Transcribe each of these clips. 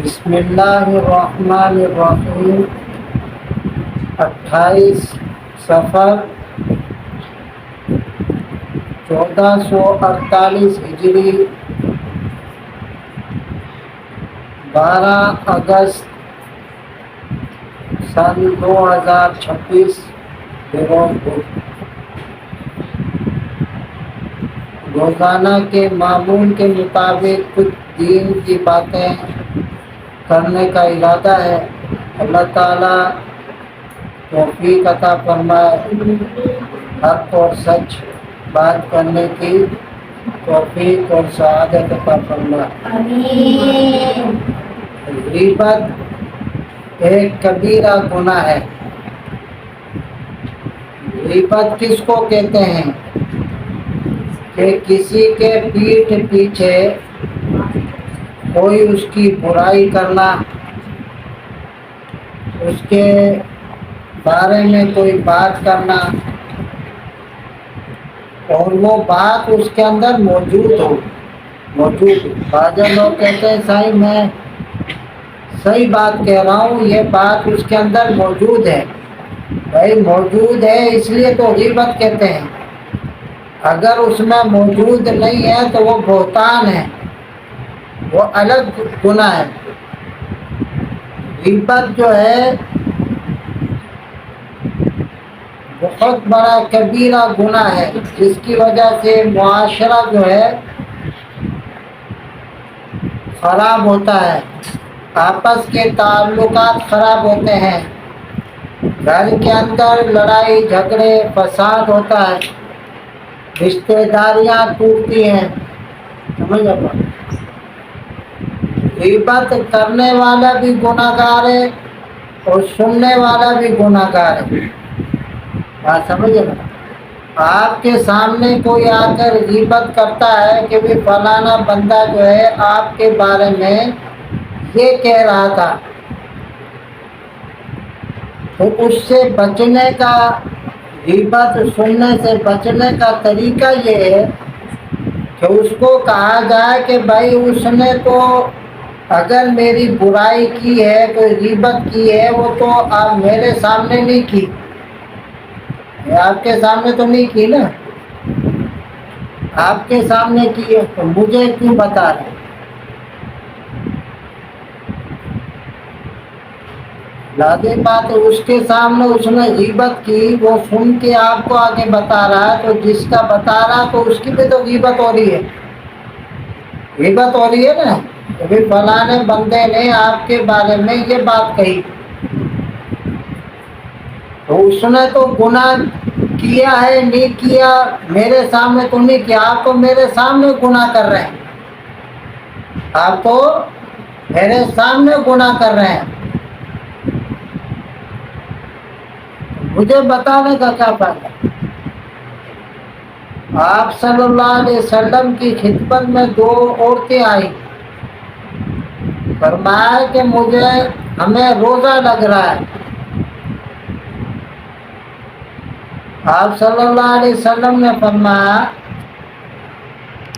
بسم اللہ الرحمن الرحیم 28 صفر 1448 ہجری 12 اگست سن 2026 بروز بدھ۔ روزانہ کے معمول کے مطابق کچھ دین کی باتیں کرنے کا ارادہ ہے۔ اللہ تعالیٰ توفیق عطا فرمائے، حق اور سچ بات کرنے کی توفیق اور سعادت عطا فرمائے۔ غیبت ایک کبیرہ گناہ ہے۔ غیبت کس کو کہتے ہیں؟ کہ کسی کے پیٹھ پیچھے کوئی اس کی برائی کرنا، اس کے بارے میں کوئی بات کرنا اور وہ بات اس کے اندر موجود ہو۔ بعض لوگ کہتے ہیں صحیح میں صحیح بات کہہ رہا ہوں، یہ بات اس کے اندر موجود ہے۔ بھائی موجود ہے اس لیے تو غیبت کہتے ہیں۔ اگر اس میں موجود نہیں ہے تو وہ بہتان ہے، وہ الگ گناہ ہے۔ غیبت جو ہے بہت بڑا کبیرہ گناہ ہے، جس کی وجہ سے معاشرہ جو ہے خراب ہوتا ہے، آپس کے تعلقات خراب ہوتے ہیں، گھر کے اندر لڑائی جھگڑے فساد ہوتا ہے، رشتہ داریاں ٹوٹتی ہیں۔ سمجھ آتا؟ غیبت کرنے والا بھی گناہ گار ہے اور سننے والا بھی گناہ گار ہے۔ بات سمجھے نا؟ آپ کے سامنے کوئی آ کر غیبت کرتا ہے کہ بھی فلانا بندہ جو ہے آپ کے بارے میں یہ کہہ رہا تھا، تو اس سے بچنے کا، غیبت سننے سے بچنے کا طریقہ یہ ہے کہ اس کو کہا جائے کہ بھائی اس نے تو اگر میری برائی کی ہے، کوئی غیبت کی ہے، وہ تو آپ میرے سامنے نہیں کی، آپ کے سامنے تو نہیں کی نا، آپ کے سامنے کی ہے تو مجھے کیوں بتا رہے؟ لازم بات ہے، اس کے سامنے اس نے غیبت کی، وہ سن کے آپ کو آگے بتا رہا ہے، تو جس کا بتا رہا تو اس کی بھی تو غیبت ہو رہی ہے، غیبت ہو رہی ہے نا، کہ بھی فلانے بندے نے آپ کے بارے میں یہ بات کہی، تو اس نے تو گناہ کیا ہے نہیں کیا میرے سامنے تو نہیں کیا، آپ تو میرے سامنے گناہ کر رہے ہیں، آپ تو میرے سامنے گناہ کر رہے ہیں، مجھے بتانے کا کیا فائدہ؟ آپ صلی اللہ علیہ وسلم کی خدمت میں دو عورتیں آئیں، فرمایا کہ ہمیں روزہ لگ رہا ہے۔ آپ صلی اللہ علیہ وسلم نے فرمایا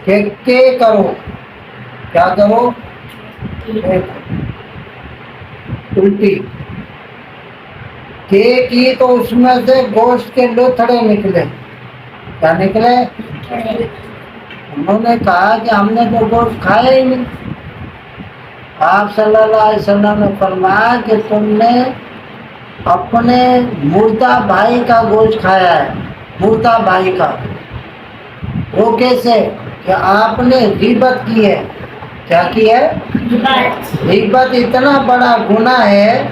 کہ کرو، کیا کرو؟ الٹی کی تو اس میں سے گوشت کے لوتھڑے نکلے۔ کیا نکلے؟ انہوں نے کہا کہ ہم نے تو گوشت کھایا ہی نہیں۔ آپ صلی اللہ علیہ وسلم نے فرمایا کہ تم نے اپنے مردہ بھائی کا گوشت کھایا ہے، مردہ بھائی کا۔ وہ کیسے؟ کہ آپ نے غیبت کی ہے۔ کیا کی ہے؟ غیبت اتنا بڑا گناہ ہے،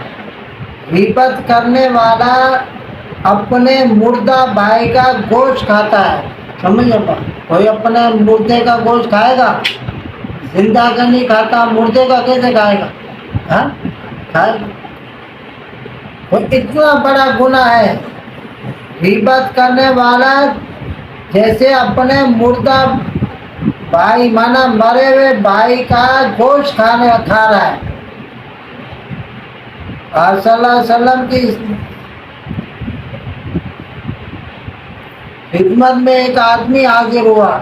غیبت کرنے والا اپنے مردہ بھائی کا گوشت کھاتا ہے۔ سمجھے پا؟ کوئی اپنے مردے کا گوشت کھائے گا؟ زندہ کا نہیں کھاتا، مردے کا کیسے کھائے گا؟ ہاں کھائے گا۔ وہ اتنا بڑا گناہ ہے، غیبت کرنے والا جیسے اپنے مردہ بھائی مانا مرے ہوئے بھائی کا گوشت کھا رہا ہے۔ آپ صلی اللہ علیہ وسلم کی خدمت میں ایک آدمی حاضر ہوا،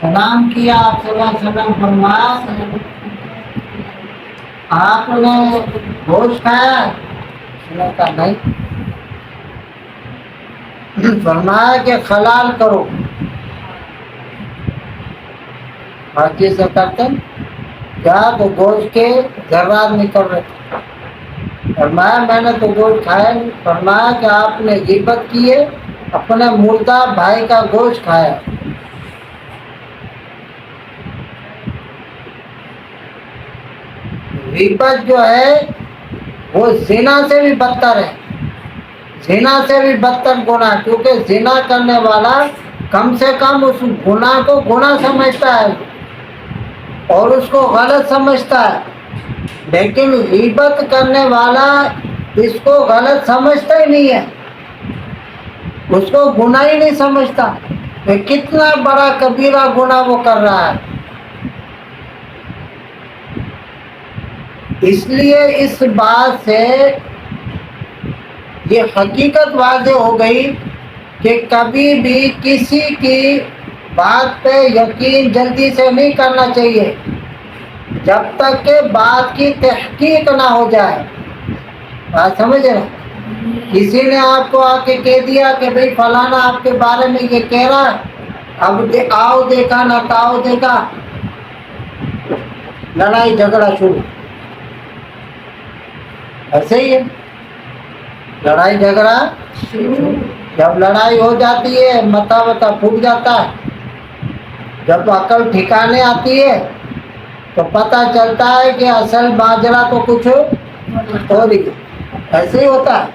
سلام کیا آپ صلی اللہ علیہ وسلم، فرمایا آپ نے گوشت کھایا؟ اس نے کہا نہیں۔ فرمایا کہ حلال کرو، باقی سے کرتے کیا؟ تو گوشت کے ذرات نکل رہے تھے۔ فرمایا میں نے تو گوشت کھایا نہیں۔ فرمایا کہ آپ نے غیبت کی ہے، اپنے مردہ بھائی کا گوشت کھایا۔ غیبت جو ہے وہ زنا سے بھی بدتر ہے، زنا سے بھی بدتر گناہ، کیونکہ زنا کرنے والا کم سے کم اس گناہ کو گناہ سمجھتا ہے اور اس کو غلط سمجھتا ہے، لیکن غیبت کرنے والا اس کو غلط سمجھتا ہی نہیں ہے، اس کو گناہ ہی نہیں سمجھتا کہ کتنا بڑا کبیرہ گناہ وہ کر رہا ہے۔ اس لیے اس بات سے یہ حقیقت واضح ہو گئی کہ کبھی بھی کسی کی بات پہ یقین جلدی سے نہیں کرنا چاہیے جب تک کہ بات کی تحقیق نہ ہو جائے۔ بات سمجھے نا؟ کسی نے آپ کو آ کے کہہ دیا کہ بھئی فلانا آپ کے بارے میں یہ کہہ رہا ہے، اب آؤ دیکھا نہ تاؤ دیکھا، لڑائی جھگڑا شروع۔ ایسے ہی ہے، لڑائی جھگڑا جب لڑائی ہو جاتی ہے، متا وتا پھوٹ جاتا ہے، جب عقل ٹھکانے آتی ہے تو پتہ چلتا ہے کہ اصل ماجرا تو کچھ ہو رہی ہے۔ ایسے ہی ہوتا ہے،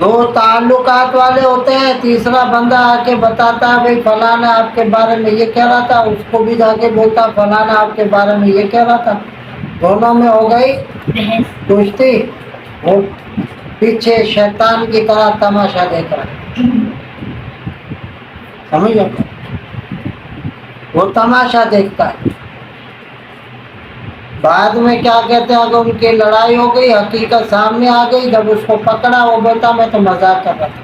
دو تعلقات والے ہوتے ہیں، تیسرا بندہ آ کے بتاتا ہے بھئی فلانا آپ کے بارے میں یہ کہہ رہا تھا، اس کو بھی جا کے بولتا فلانا آپ کے بارے میں یہ کہہ رہا تھا، دونوں میں ہو گئی کشتی، وہ پیچھے شیطان کی طرح تماشا دیکھ رہا ہے، سمجھ گئے؟ وہ تماشا دیکھتا ہے۔ بعد میں کیا کہتے ہیں، اگر ان کی لڑائی ہو گئی، حقیقت سامنے آ گئی، جب اس کو پکڑا وہ بولتا میں تو مذاق کر رہا تھا،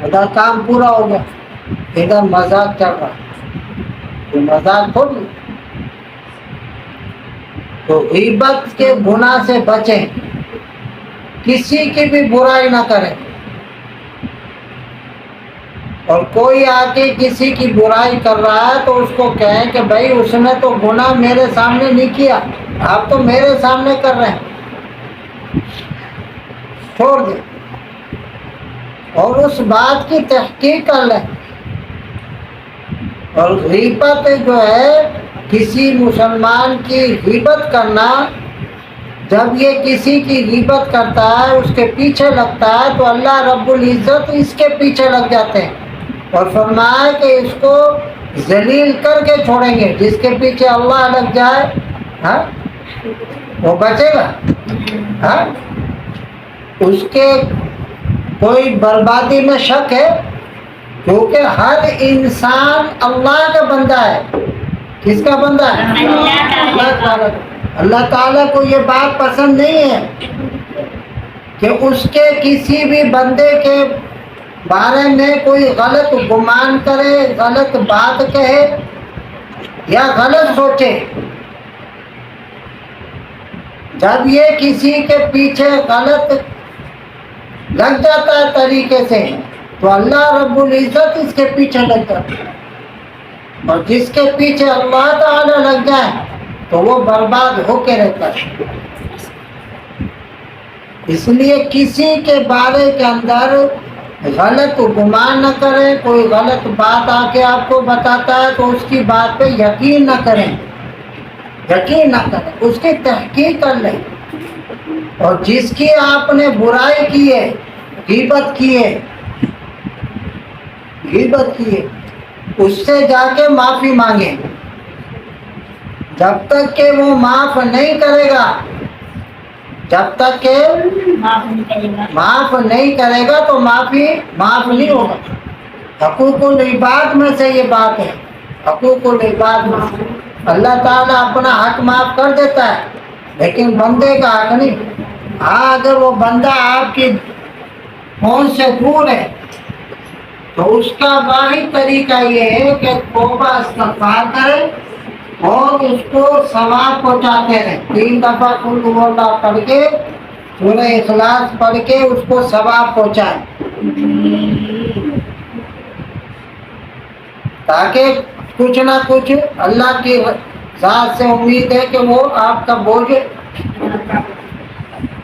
ادھر کام پورا ہو گیا، ادھر مذاق چل رہا، یہ مذاق تھوڑی۔ تو غیبت کے گناہ سے بچیں، کسی کی بھی برائی نہ کریں، اور کوئی آ کے کسی کی برائی کر رہا ہے تو اس کو کہیں کہ بھائی اس نے تو گناہ میرے سامنے نہیں کیا، آپ تو میرے سامنے کر رہے ہیں، چھوڑ دیں اور اس بات کی تحقیق کر لیں۔ اور غیبت جو ہے، کسی مسلمان کی غیبت کرنا، جب یہ کسی کی غیبت کرتا ہے، اس کے پیچھے لگتا ہے تو اللہ رب العزت اس کے پیچھے لگ جاتے ہیں اور فرمایا کہ اس کو ذلیل کر کے چھوڑیں گے۔ جس کے پیچھے اللہ لگ جائے وہ بچے گا؟ اس کے کوئی بربادی میں شک ہے؟ کیونکہ ہر انسان اللہ کا بندہ ہے۔ کس کا بندہ ہے؟ اللہ تعالیٰ۔ اللہ تعالیٰ کو یہ بات پسند نہیں ہے کہ اس کے کسی بھی بندے کے بارے میں کوئی غلط گمان کرے، غلط بات کہے یا غلط سوچے۔ جب یہ کسی کے پیچھے غلط لگ جاتا ہے طریقے سے تو اللہ رب العزت اس کے پیچھے لگ جاتا ہے، اور جس کے پیچھے اللہ تعالی لگ جائے تو وہ برباد ہو کے رہتا ہے۔ اس لیے کسی کے بارے کے اندر غلط گمان نہ کریں، کوئی غلط بات آ کے آپ کو بتاتا ہے تو اس کی بات پہ یقین نہ کریں، یقین نہ کریں، اس کی تحقیق کر لیں، اور جس کی آپ نے برائی کی ہے، غیبت کی ہے، غیبت کی ہے، اس سے جا کے معافی مانگیں۔ جب تک کہ وہ معاف نہیں کرے گا، جب تک کہ معاف نہیں کرے گا تو معاف نہیں ہوگا۔ حقوق العباد میں سے یہ بات ہے، حقوق العباد میں سے اللہ تعالیٰ اپنا حق معاف کر دیتا ہے لیکن بندے کا حق نہیں۔ ہاں، اگر وہ بندہ آپ کی کون سے دور ہے، تو اس کا واحد طریقہ یہ ہے کہ توبہ استغفار کرے اور اس کو ثواب پہنچاتے رہے. 3 دفعہ قل هو اللہ پڑھ کے، سورہ اخلاص پڑھ کے اس کو ثواب پہنچائے، تاکہ کچھ نہ کچھ اللہ کی ذات سے امید ہے کہ وہ آپ کا بوجھ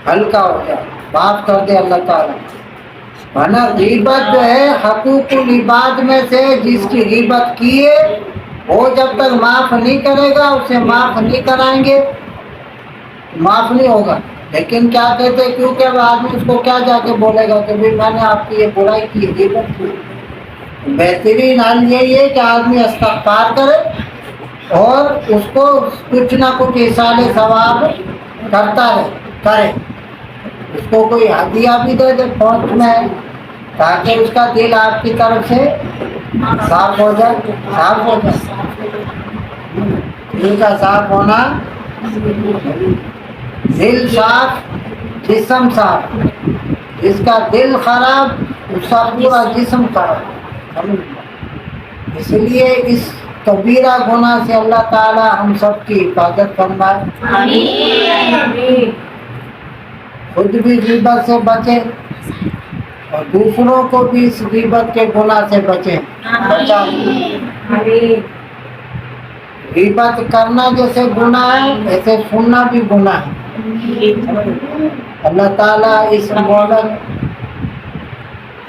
ہلکا ہو جائے، معاف کر دے اللہ تعالیٰ. ورنہ غیبت جو ہے حقوق العباد میں سے جس کی غیبت کی ہے، وہ جب تک معاف نہیں کرے گا اسے معاف نہیں کرائیں گے، معاف نہیں ہوگا. لیکن کیا کہتے ہیں، کیونکہ اب آدمی اس کو کیا جا کے بولے گا کہ بھائی میں نے آپ کی یہ برائی کی، غیبت کی. بہترین حال یہی ہے کہ آدمی استغفار کرے اور اس کو کچھ نہ کچھ ایصال ثواب کرتا کرے. اس کو کوئی ہدیہ بھی دے دے پہنچ میں، تاکہ اس کا دل آپ کی طرف سے صاف ہو جائے. صاف ہو جائے، دل کا صاف ہونا، دل صاف جسم صاف. جس کا دل خراب اس کا پورا جسم خراب. اس لیے اس کبیرہ گناہ سے اللہ تعالی ہم سب کی حفاظت فرمائے. آمین. خود بھی غیبت سے بچے اور دوسروں کو بھی اس غیبت کے گناہ سے بچائیں. غیبت کرنا جیسے گناہ ہے، ایسے سننا بھی گناہ ہے. اللہ تعالیٰ اس مہلک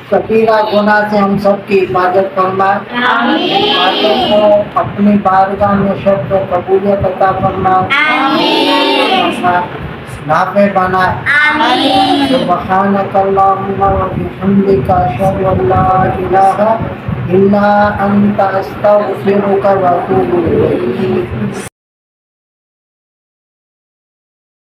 کبیرہ گناہ سے ہم سب کی حفاظت فرمائے. آمین. کو اپنی بارگاہ میں شرط و قبولیت عطا فرمائے، نافع بنائے. سبحانک اللہم و بحمدک اشہد ان لا الہ الا انت استغفرک و اتوب الیک.